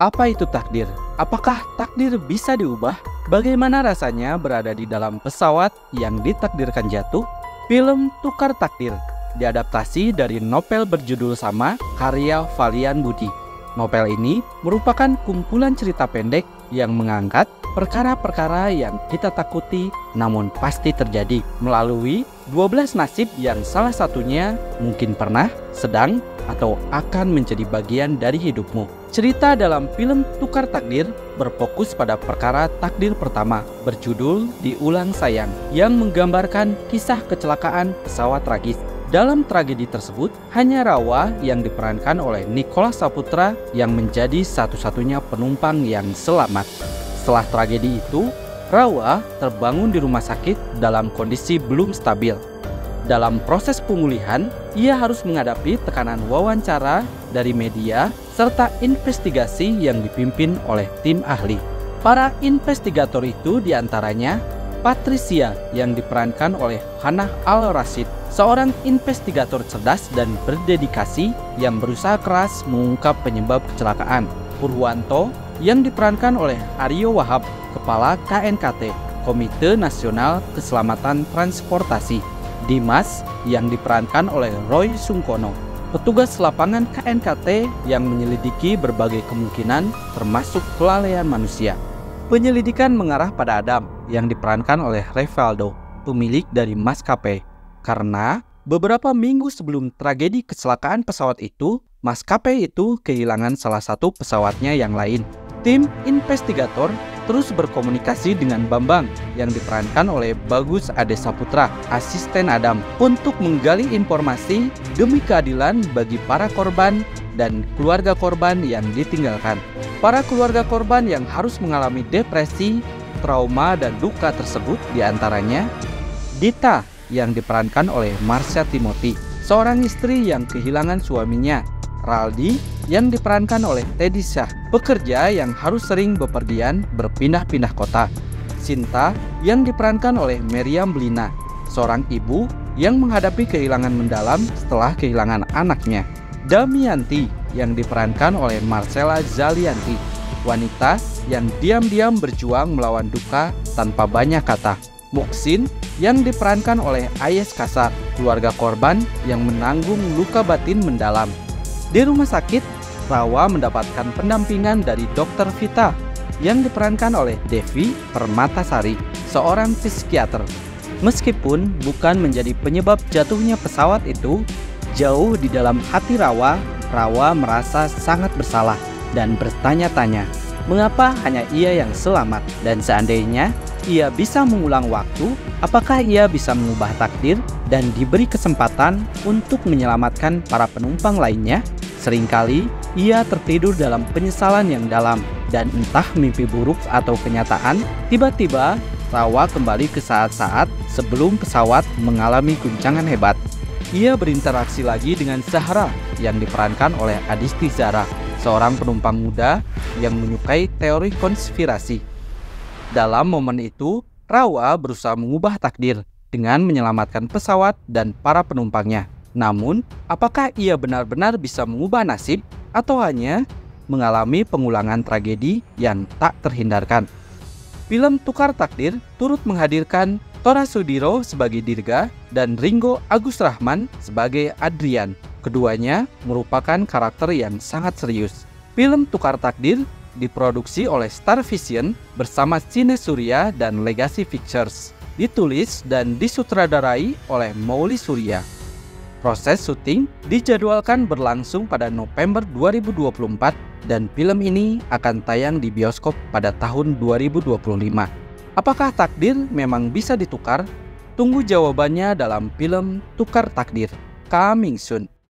Apa itu takdir? Apakah takdir bisa diubah? Bagaimana rasanya berada di dalam pesawat yang ditakdirkan jatuh? Film Tukar Takdir diadaptasi dari novel berjudul sama karya Valian Budi. Novel ini merupakan kumpulan cerita pendek yang mengangkat perkara-perkara yang kita takuti namun pasti terjadi melalui 12 nasib yang salah satunya mungkin pernah, sedang, atau akan menjadi bagian dari hidupmu. Cerita dalam film Tukar Takdir berfokus pada perkara takdir pertama berjudul Diulang Sayang yang menggambarkan kisah kecelakaan pesawat tragis. Dalam tragedi tersebut, hanya Rawa yang diperankan oleh Nicholas Saputra yang menjadi satu-satunya penumpang yang selamat. Setelah tragedi itu, Rawa terbangun di rumah sakit dalam kondisi belum stabil. Dalam proses pemulihan, ia harus menghadapi tekanan wawancara dari media serta investigasi yang dipimpin oleh tim ahli. Para investigator itu diantaranya Patricia yang diperankan oleh Hannah Al-Rashid, seorang investigator cerdas dan berdedikasi yang berusaha keras mengungkap penyebab kecelakaan. Purwanto yang diperankan oleh Aryo Wahab, Kepala KNKT, Komite Nasional Keselamatan Transportasi. Dimas yang diperankan oleh Roy Sungkono, petugas lapangan KNKT yang menyelidiki berbagai kemungkinan termasuk kelalaian manusia. Penyelidikan mengarah pada Adam yang diperankan oleh Revaldo, pemilik dari maskapai. Karena beberapa minggu sebelum tragedi kecelakaan pesawat itu, maskapai itu kehilangan salah satu pesawatnya yang lain. Tim investigator terus berkomunikasi dengan Bambang yang diperankan oleh Bagus Ade Saputra, asisten Adam, untuk menggali informasi demi keadilan bagi para korban dan keluarga korban yang ditinggalkan. Para keluarga korban yang harus mengalami depresi, trauma, dan duka tersebut diantaranya Dita yang diperankan oleh Marsha Timothy, seorang istri yang kehilangan suaminya. Raldi yang diperankan oleh Teddy Shah, pekerja yang harus sering bepergian berpindah-pindah kota. Sinta yang diperankan oleh Meriam Blina, seorang ibu yang menghadapi kehilangan mendalam setelah kehilangan anaknya. Damianti yang diperankan oleh Marcella Zalianti, wanita yang diam-diam berjuang melawan duka tanpa banyak kata. Muksin yang diperankan oleh Ayes Kasar, keluarga korban yang menanggung luka batin mendalam. Di rumah sakit, Rawa mendapatkan pendampingan dari Dr. Vita yang diperankan oleh Devi Permatasari, seorang psikiater. Meskipun bukan menjadi penyebab jatuhnya pesawat itu, jauh di dalam hati Rawa merasa sangat bersalah dan bertanya-tanya, mengapa hanya ia yang selamat? Dan seandainya ia bisa mengulang waktu, apakah ia bisa mengubah takdir dan diberi kesempatan untuk menyelamatkan para penumpang lainnya? Seringkali ia tertidur dalam penyesalan yang dalam, dan entah mimpi buruk atau kenyataan, tiba-tiba Rawa kembali ke saat-saat sebelum pesawat mengalami guncangan hebat. Ia berinteraksi lagi dengan Zahra yang diperankan oleh Adisti Zara, seorang penumpang muda yang menyukai teori konspirasi. Dalam momen itu, Rawa berusaha mengubah takdir dengan menyelamatkan pesawat dan para penumpangnya. Namun, apakah ia benar-benar bisa mengubah nasib atau hanya mengalami pengulangan tragedi yang tak terhindarkan? Film Tukar Takdir turut menghadirkan Tora Sudiro sebagai Dirga dan Ringo Agus Rahman sebagai Adrian. Keduanya merupakan karakter yang sangat serius. Film Tukar Takdir diproduksi oleh Star Vision bersama Cine Surya dan Legacy Pictures. Ditulis dan disutradarai oleh Mauli Surya. Proses syuting dijadwalkan berlangsung pada November 2024 dan film ini akan tayang di bioskop pada tahun 2025. Apakah takdir memang bisa ditukar? Tunggu jawabannya dalam film Tukar Takdir. Coming soon.